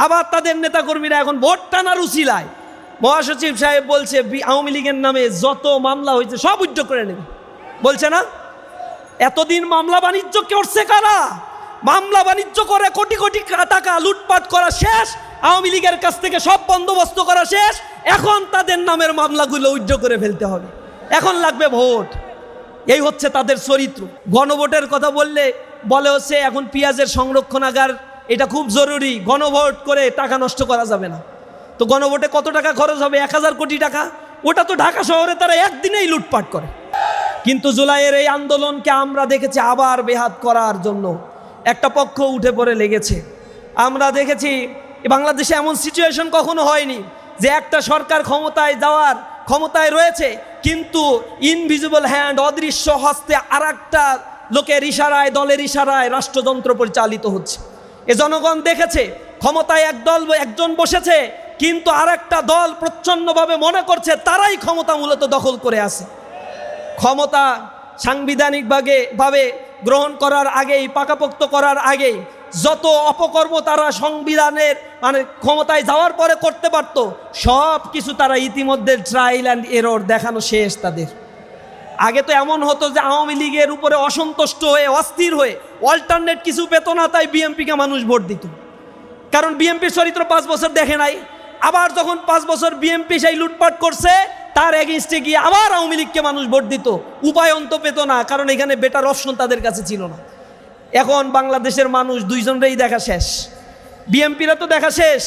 আবার তাদের নেতাকর্মীরা এখন ভোট টানার উছিলায় মহাসচিব সাহেব বলছে আওয়ামী লীগের নামে যত মামলা হয়েছে সব উদ্যোগ করে নেবে, বলছে না? এতদিন মামলা বাণিজ্য করছে কারা? মামলা বাণিজ্য করে কোটি কোটি টাকা লুটপাট করা শেষ, আওয়ামী লীগের কাছ থেকে সব বন্দোবস্ত করা শেষ। এখন তাদের নামের মামলাগুলো উদ্যোগ করে ফেলতে হবে, এখন লাগবে ভোট। এই হচ্ছে তাদের চরিত্র। গণভোটের কথা বলে হচ্ছে এখন পেঁয়াজের সংরক্ষণাগার, এটা খুব জরুরি, গণভোট করে টাকা নষ্ট করা যাবে না। তো গণভোটে কত টাকা খরচ হবে? 1000 কোটি টাকা। ওটা তো ঢাকা শহরে তারা একদিনেই লুটপাট করে। কিন্তু জুলাইয়ের এই আন্দোলনকে আমরা দেখেছি আবার বেহাত করার জন্য একটা পক্ষ উঠে পড়ে লেগেছে। আমরা দেখেছি বাংলাদেশে এমন সিচুয়েশন কখনো হয়নি যে একটা সরকার ক্ষমতায় রয়েছে কিন্তু ইনভিজিবল হ্যান্ড, অদৃশ্য হস্তে আর একটা লোকের ইশারায়, দলের ইশারায় রাষ্ট্রযন্ত্র পরিচালিত হচ্ছে। এ জনগণ দেখেছে ক্ষমতায় একজন বসেছে কিন্তু আর একটা দল প্রচ্ছন্নভাবে মনে করছে তারাই ক্ষমতা মূলত দখল করে আছে। ক্ষমতা সাংবিধানিকভাবে গ্রহণ করার আগেই, পাকাপোক্ত করার আগেই যত অপকর্ম তারা সংবিধানের ক্ষমতায় যাওয়ার পরে করতে পারত, সব কিছু তারা ইতিমধ্যে ট্রায়াল অ্যান্ড এরর দেখানো শেষ তাদের। আগে তো এমন হতো যে আওয়ামী লীগের উপরে অসন্তুষ্ট হয়ে, অস্থির হয়ে অল্টারনেট কিছু পেত না, তাই বিএনপিকে মানুষ ভোট দিত, কারণ বিএনপির চরিত্র 5 বছর দেখে নাই। আবার যখন 5 বছর বিএনপি সেই লুটপাট করছে, তার এগেইনস্টে গিয়ে আবার আওয়ামী লীগকে মানুষ ভোট দিত, উপায় অন্ত পেত না, কারণ এখানে বেটার অপশন তাদের কাছে ছিল না। এখন বাংলাদেশের মানুষ দুইজনেরই দেখা শেষ। বিএনপিরা তো দেখা শেষ,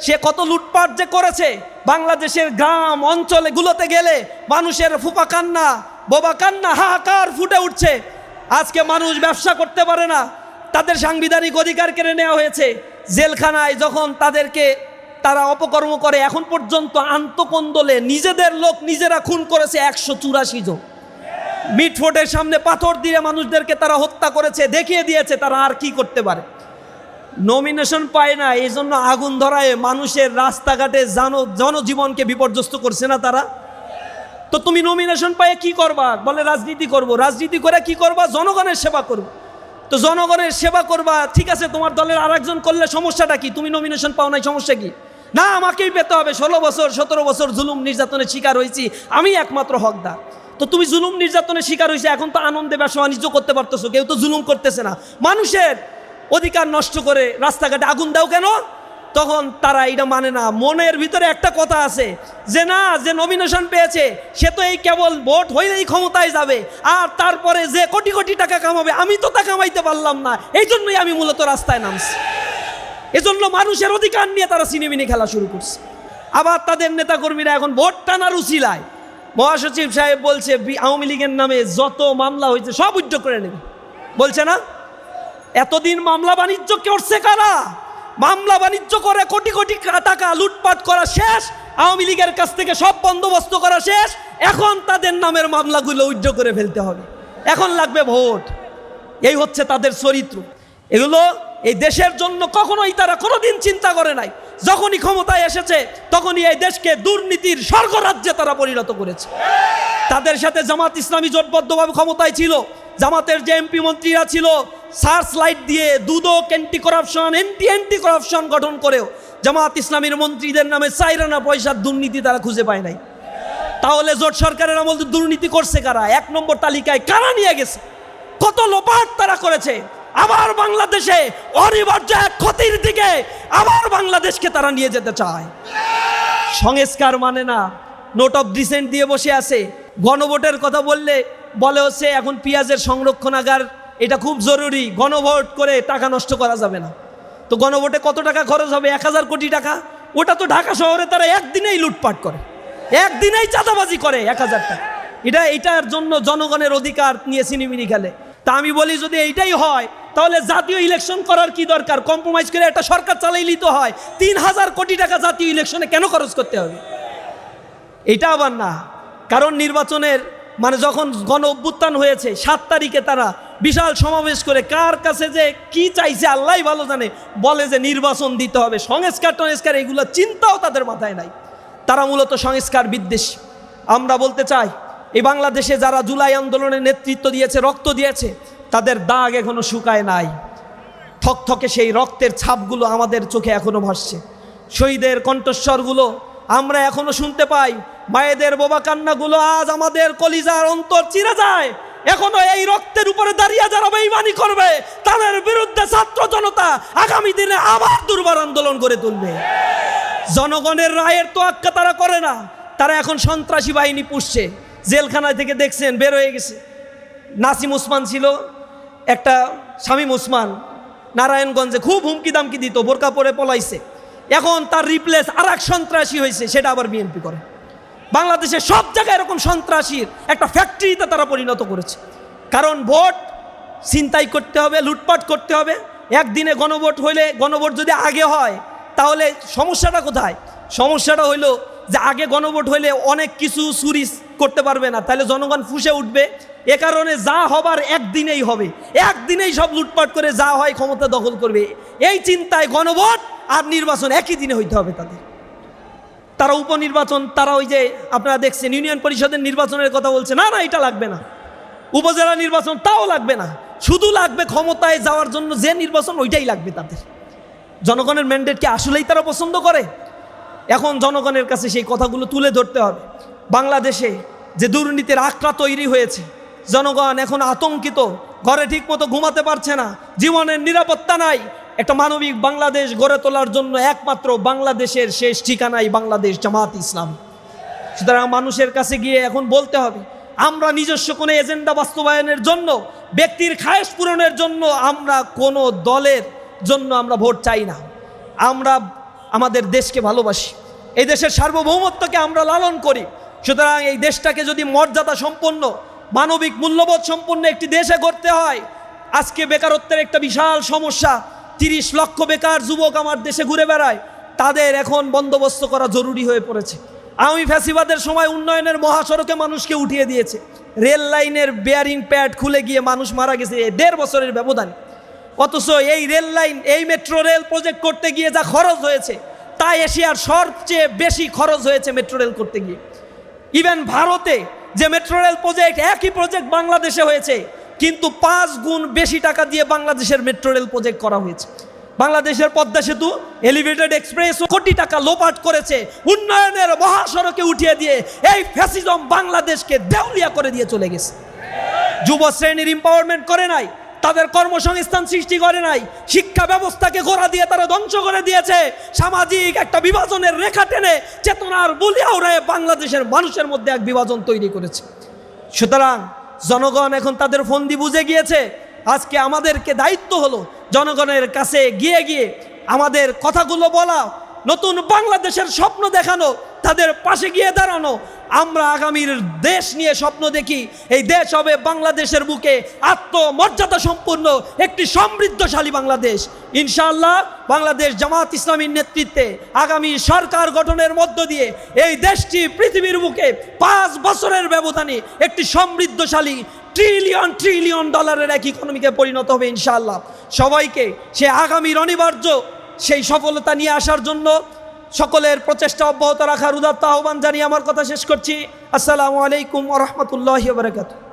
সে কত লুটপাট যে করেছে। বাংলাদেশের গ্রাম অঞ্চলগুলোতে গেলে মানুষের ফুপা কান্না, বোবা কান্না, হাহাকার ফুটে উঠছে। আজকে মানুষ ব্যবসা করতে পারে না, তাদের সাংবিধানিক অধিকার কেড়ে নেওয়া হয়েছে। জেলখানায় যখন তারা অপকর্ম করে, এখন পর্যন্ত আন্তকন্দলে নিজেদের লোক নিজেরা খুন করেছে 184 জন। মিটফোর্ডের সামনে পাথর দিয়ে মানুষদেরকে তারা হত্যা করেছে, দেখিয়ে দিয়েছে তারা আর কি করতে পারে। নমিনেশন পায় না, এই জন্য আগুন ধরায় মানুষের রাস্তাঘাটে জনজীবনকে বিপর্যস্ত করছে না তারা। তো তুমি নমিনেশন পায়ে কি করবা? বলে রাজনীতি করব। রাজনীতি করে কি করবা? জনগণের সেবা করব। তো জনগণের সেবা করবা, ঠিক আছে, তোমার দলের আরেকজন করলে সমস্যাটা কি? তুমি নমিনেশন পাও নাই, সমস্যা কি? না, আমাকেই পেতে হবে। 16 বছর 17 বছর জুলুম নির্যাতনের শিকার হয়েছি, আমি একমাত্র হকদার। তো তুমি জুলুম নির্যাতনের শিকার হয়েছে, এখন তো আনন্দে ব্যবসা বাণিজ্য করতে পারতেছো, কেউ তো জুলুম করতেছে না। মানুষের অধিকার নষ্ট করে রাস্তাঘাটে আগুন দাও কেন? তখন তারা এটা মানে না। মনের ভিতরে একটা কথা আছে যে না, যে নমিনেশন পেয়েছে সে তো এই কেবল ভোট হইলেই ক্ষমতায় যাবে, আর তারপরে যে কোটি কোটি টাকা কামাবে, আমি তো তা কামাইতে পারলাম না, এই জন্যই আমি মূলত রাস্তায় নামছি। এজন্য মানুষের অধিকার নিয়ে তারা সিনেমিনি খেলা শুরু করছে। আবার তাদের নেতাকর্মীরা এখন ভোট টানার উছিলায় মহাসচিব সাহেব বলছে আওয়ামী লীগের নামে যত মামলা হয়েছে সব উদ্যোগ করে নেবে, বলছে না? এতদিন মামলা বাণিজ্য করছে কারা? মামলা বাণিজ্য করে কোটি কোটি টাকা লুটপাট করা শেষ, আওয়ামী লীগের কাছ থেকে সব বন্দোবস্ত করা শেষ। এখন তাদের নামের মামলাগুলো উদ্যোগ করে ফেলতে হবে, এখন লাগবে ভোট। এই হচ্ছে তাদের চরিত্র। এগুলো এই দেশের জন্য কখনোই তারা কোনোদিন চিন্তা করে নাই। যখনই ক্ষমতায় এসেছে তখনই এই দেশকে দুর্নীতির স্বর্গরাজ্যে তারা পরিণত করেছে। তাদের সাথে জামাত ইসলামী জোটবদ্ধভাবে ক্ষমতায় ছিল। জামাতের যে এমপি মন্ত্রীরা ছিল, সার্চ লাইট দিয়ে দুদক, অ্যান্টি করাপশন গঠন করেও জামাত ইসলামীর মন্ত্রীদের নামে 4 আনা পয়সার দুর্নীতি তারা খুঁজে পায় নাই। তাহলে জোট সরকারের আমলে দুর্নীতি করছে কারা? 1 নম্বর তালিকায় কারা নিয়ে গেছে? কত লোপাট তারা করেছে। আবার বাংলাদেশে অনিবার্য এক ক্ষতির দিকে আবার বাংলাদেশকে তারা নিয়ে যেতে চায়। সংস্কার মানে না, নোট অফ ডিসেন্ট দিয়ে বসে আছে। গণভোটের কথা বলে হচ্ছে এখন পেঁয়াজের সংরক্ষণাগার, এটা খুব জরুরি, গণভোট করে টাকা নষ্ট করা যাবে না। তো গণভোটে কত টাকা খরচ হবে? 1000 কোটি টাকা। ওটা তো ঢাকা শহরে তারা একদিনেই লুটপাট করে, একদিনেই চাঁদাবাজি করে 1000 টাকা। এটার জন্য জনগণের অধিকার নিয়ে সিনেমিনি খেলে। তা আমি বলি, যদি এইটাই হয় তাহলে জাতীয় ইলেকশন করার কি দরকার? কম্প্রোমাইজ করে একটা সরকার চালাইলেই তো হয়। 3000 কোটি টাকা জাতীয় ইলেকশনে কেন খরচ করতে হবে? এটা আবার না, কারণ নির্বাচনের যখন গণ অভ্যুত্থান হয়েছে 7 তারিখে তারা বিশাল সমাবেশ করে কার কাছে যে কি চাইছে আল্লাহই ভালো জানে, বলে যে নির্বাচন দিতে হবে। সংস্কার এগুলো চিন্তাও তাদের মাথায় নাই। তারা মূলত সংস্কার বিদ্বেষী। আমরা বলতে চাই, এই বাংলাদেশে যারা জুলাই আন্দোলনের নেতৃত্ব দিয়েছে, রক্ত দিয়েছে, তাদের দাগ এখনো শুকায় নাই। থকথকে সেই রক্তের ছাপগুলো আমাদের চোখে এখনো ভাসছে। শহীদের কণ্ঠস্বরগুলো আমরা এখনো শুনতে পাই। মায়েদের বোবা কান্নাগুলো আজ আমাদের কলিজার অন্তর চিরে যায়। এখনো এই রক্তের উপরে দাঁড়িয়ে যারা বেঈমানি করবে তাদের বিরুদ্ধে ছাত্র জনতা আগামী দিনে আবার দুর্বার আন্দোলন করে তুলবে। জনগণের রায়ের তোয়াক্কা তারা করে না, তারা এখন সন্ত্রাসী বাহিনী পুষছে। জেলখানা থেকে দেখছেন বের হয়ে গেছে। নাসিম ওসমান ছিল একটা, শামীম ওসমান নারায়ণগঞ্জে খুব হুমকি দামকি দিত, বোরকা পরে পলাইছে। এখন তার রিপ্লেস আর এক সন্ত্রাসী হয়েছে, সেটা আবার বিএনপি করে। বাংলাদেশের সব জায়গায় এরকম সন্ত্রাসীর একটা ফ্যাক্টরিতে তারা পরিণত করেছে। কারণ ভোট ছিনতাই করতে হবে, লুটপাট করতে হবে। একদিনে গণভোট হইলে, গণভোট যদি আগে হয় তাহলে সমস্যাটা কোথায়? সমস্যাটা হইল যে আগে গণভোট হইলে অনেক কিছু চুরি করতে পারবে না, তাহলে জনগণ ফুঁসে উঠবে। এ কারণে যা হবার একদিনেই হবে, একদিনেই সব লুটপাট করে যা হয় ক্ষমতা দখল করবে। এই চিন্তায় গণভোট আর নির্বাচন একই দিনে হইতে হবে তাদের। তারা উপনির্বাচন, তারা ওই যে আপনারা দেখছেন ইউনিয়ন পরিষদের নির্বাচনের কথা বলছে, না না এটা লাগবে না। উপজেলা নির্বাচন তাও লাগবে না, শুধু লাগবে ক্ষমতায় যাওয়ার জন্য যে নির্বাচন ওইটাই লাগবে তাদের। জনগণের ম্যান্ডেটকে আসলেই তারা পছন্দ করে? এখন জনগণের কাছে সেই কথাগুলো তুলে ধরতে হবে। বাংলাদেশে যে দুর্নীতির আঁকড়া তৈরি হয়েছে, জনগণ এখন আতঙ্কিত, ঘরে ঠিক মতো ঘুমাতে পারছে না, জীবনের নিরাপত্তা নাই। একটা মানবিক বাংলাদেশ গড়ে তোলার জন্য একমাত্র বাংলাদেশের শেষ ঠিকানাই বাংলাদেশ জামাত ইসলামী। সুতরাং মানুষের কাছে গিয়ে এখন বলতে হবে, আমরা নিজস্ব কোনো এজেন্ডা বাস্তবায়নের জন্য, ব্যক্তির খায়েশ পূরণের জন্য আমরা কোনো দলের জন্য আমরা ভোট চাই না। আমরা আমাদের দেশকে ভালোবাসি, এই দেশের সার্বভৌমত্বকে আমরা লালন করি। সুতরাং এই দেশটাকে যদি মর্যাদা সম্পন্ন, মানবিক মূল্যবোধ সম্পন্ন একটি দেশে গড়তে হয়, আজকে বেকারত্বের একটা বিশাল সমস্যা, 30 লক্ষ বেকার যুবক আমার দেশে ঘুরে বেড়ায়, তাদের এখন বন্দোবস্ত করা জরুরি হয়ে পড়েছে। আওয়ামী ফ্যাসিবাদের সময় উন্নয়নের মহাসড়কে মানুষকে উঠিয়ে দিয়েছে, রেল লাইনের বেয়ারিং প্যাড খুলে গিয়ে মানুষ মারা গেছে 1.5 বছরের ব্যবধানে। অথচ এই রেল লাইন, এই মেট্রো রেল প্রজেক্ট করতে গিয়ে যা খরচ হয়েছে, তা এশিয়ার সবচেয়ে বেশি খরচ হয়েছে মেট্রো রেল করতে গিয়ে। ইভেন ভারতে যে মেট্রো রেল প্রজেক্ট, একই প্রজেক্ট বাংলাদেশে হয়েছে, কিন্তু 5 গুণ বেশি টাকা দিয়ে বাংলাদেশের মেট্রো রেল প্রজেক্ট করা হয়েছে। বাংলাদেশের পদ্মা সেতু, এলিভেটেড এক্সপ্রেস কোটি টাকা লোপাট করেছে উন্নয়নের মহাসড়কে উঠিয়ে দিয়ে। এই ফ্যাসিজম বাংলাদেশকে দেউলিয়া করে দিয়ে চলে গেছে। যুব শ্রেণীর এম্পাওয়ারমেন্ট করে নাই, তাদের কর্মসংস্থান সৃষ্টি করে নাই, শিক্ষা ব্যবস্থাকে গোড়া দিয়ে তারা ধ্বংস করে দিয়েছে। সামাজিক একটা বিভাজনের রেখা টেনে চেতনার বলিয়া উড়ায় বাংলাদেশের মানুষের মধ্যে এক বিভাজন তৈরি করেছে। সুতরাং জনগণ এখন তাদের ফন্দি বুঝে গিয়েছে। আজকে আমাদেরকে দায়িত্ব হলো জনগণের কাছে গিয়ে গিয়ে আমাদের কথাগুলো বলা, নতুন বাংলাদেশের স্বপ্ন দেখানো, তাদের পাশে গিয়ে দাঁড়ানো। আমরা আগামীর দেশ নিয়ে স্বপ্ন দেখি, এই দেশ হবে বাংলাদেশের বুকে আত্মমর্যাদা সম্পূর্ণ একটি সমৃদ্ধশালী বাংলাদেশ। ইনশাআল্লাহ বাংলাদেশ জামাত ইসলামীর নেতৃত্বে আগামী সরকার গঠনের মধ্য দিয়ে এই দেশটি পৃথিবীর বুকে 5 বছরের ব্যবধানে একটি সমৃদ্ধশালী ট্রিলিয়ন ডলারের এক ইকোনমিকে পরিণত হবে ইনশাআল্লাহ। সবাইকে সে আগামীর অনিবার্য সেই সফলতা নিয়ে আসার জন্য সকলের প্রচেষ্টা অব্যাহত রাখার উদাত্ত আহ্বান জানিয়ে আমার কথা শেষ করছি। আসসালামু আলাইকুম ওয়া রাহমাতুল্লাহি ওয়া বারাকাতুহু।